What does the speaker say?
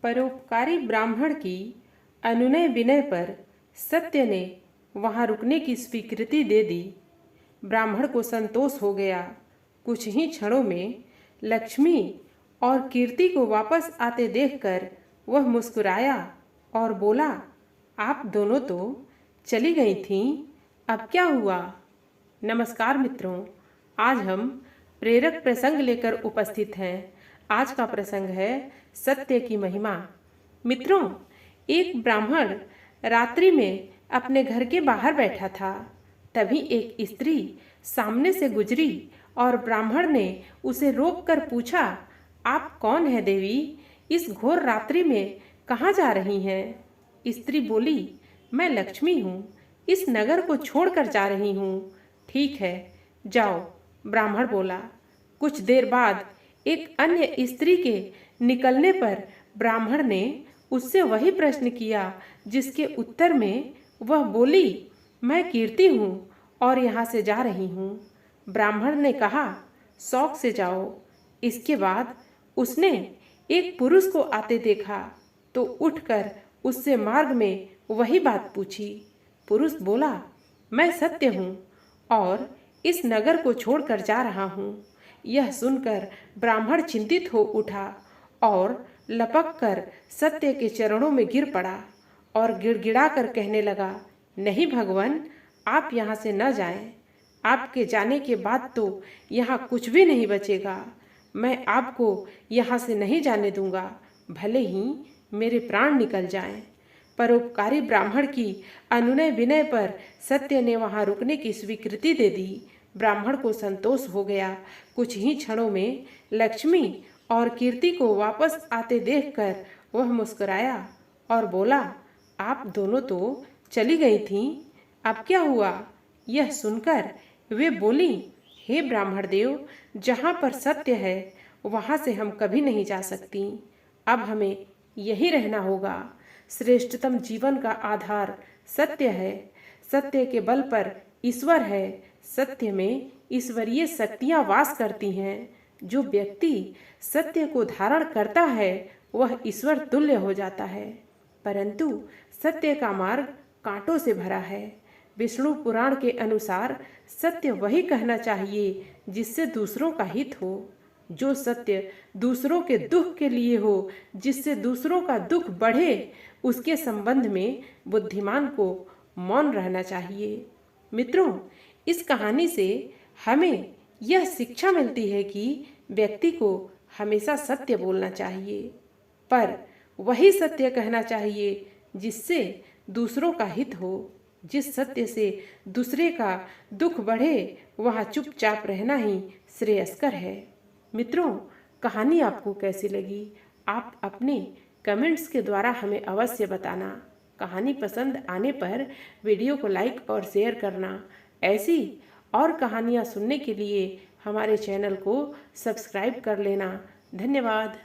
परोपकारी ब्राह्मण की अनुनय विनय पर सत्य ने वहां रुकने की स्वीकृति दे दी। ब्राह्मण को संतोष हो गया। कुछ ही क्षणों में लक्ष्मी और कीर्ति को वापस आते देखकर वह मुस्कुराया और बोला, आप दोनों तो चली गई थीं, अब क्या हुआ? नमस्कार मित्रों, आज हम प्रेरक प्रसंग लेकर उपस्थित हैं। आज का प्रसंग है सत्य की महिमा। मित्रों, एक ब्राह्मण रात्रि में अपने घर के बाहर बैठा था। तभी एक स्त्री सामने से गुजरी और ब्राह्मण ने उसे रोककर पूछा, आप कौन है देवी? इस घोर रात्रि में कहाँ जा रही हैं? स्त्री बोली, मैं लक्ष्मी हूँ, इस नगर को छोड़कर जा रही हूँ। ठीक है, जाओ, ब्राह्मण बोला। कुछ देर बाद एक अन्य स्त्री के निकलने पर ब्राह्मण ने उससे वही प्रश्न किया जिसके उत्तर में वह बोली, मैं कीर्ति हूँ और यहाँ से जा रही हूँ। ब्राह्मण ने कहा, शौक से जाओ। इसके बाद उसने एक पुरुष को आते देखा तो उठकर उससे मार्ग में वही बात पूछी। पुरुष बोला, मैं सत्य हूँ और इस नगर को छोड़कर जा रहा हूँ। यह सुनकर ब्राह्मण चिंतित हो उठा और लपक कर सत्य के चरणों में गिर पड़ा और गिड़गिड़ा कर कहने लगा, नहीं भगवान, आप यहाँ से न जाएं। आपके जाने के बाद तो यहाँ कुछ भी नहीं बचेगा। मैं आपको यहाँ से नहीं जाने दूंगा, भले ही मेरे प्राण निकल जाएं। परोपकारी ब्राह्मण की अनुनय विनय पर सत्य ने वहाँ रुकने की स्वीकृति दे दी। ब्राह्मण को संतोष हो गया। कुछ ही क्षणों में लक्ष्मी और कीर्ति को वापस आते देखकर वह मुस्कुराया और बोला, आप दोनों तो चली गई थीं, अब क्या हुआ? यह सुनकर वे बोली, हे ब्राह्मण देव, जहाँ पर सत्य है वहाँ से हम कभी नहीं जा सकती। अब हमें यहीं रहना होगा। श्रेष्ठतम जीवन का आधार सत्य है। सत्य के बल पर ईश्वर है। सत्य में ईश्वरीय शक्तियाँ वास करती हैं। जो व्यक्ति सत्य को धारण करता है वह ईश्वर तुल्य हो जाता है। परंतु सत्य का मार्ग कांटों से भरा है। विष्णु पुराण के अनुसार सत्य वही कहना चाहिए जिससे दूसरों का हित हो। जो सत्य दूसरों के दुख के लिए हो, जिससे दूसरों का दुख बढ़े, उसके संबंध में बुद्धिमान को मौन रहना चाहिए। मित्रों, इस कहानी से हमें यह शिक्षा मिलती है कि व्यक्ति को हमेशा सत्य बोलना चाहिए, पर वही सत्य कहना चाहिए जिससे दूसरों का हित हो। जिस सत्य से दूसरे का दुख बढ़े वहाँ चुपचाप रहना ही श्रेयस्कर है। मित्रों, कहानी आपको कैसी लगी? आप अपने कमेंट्स के द्वारा हमें अवश्य बताना। कहानी पसंद आने पर वीडियो को लाइक और शेयर करना। ऐसी और कहानियाँ सुनने के लिए हमारे चैनल को सब्सक्राइब कर लेना। धन्यवाद।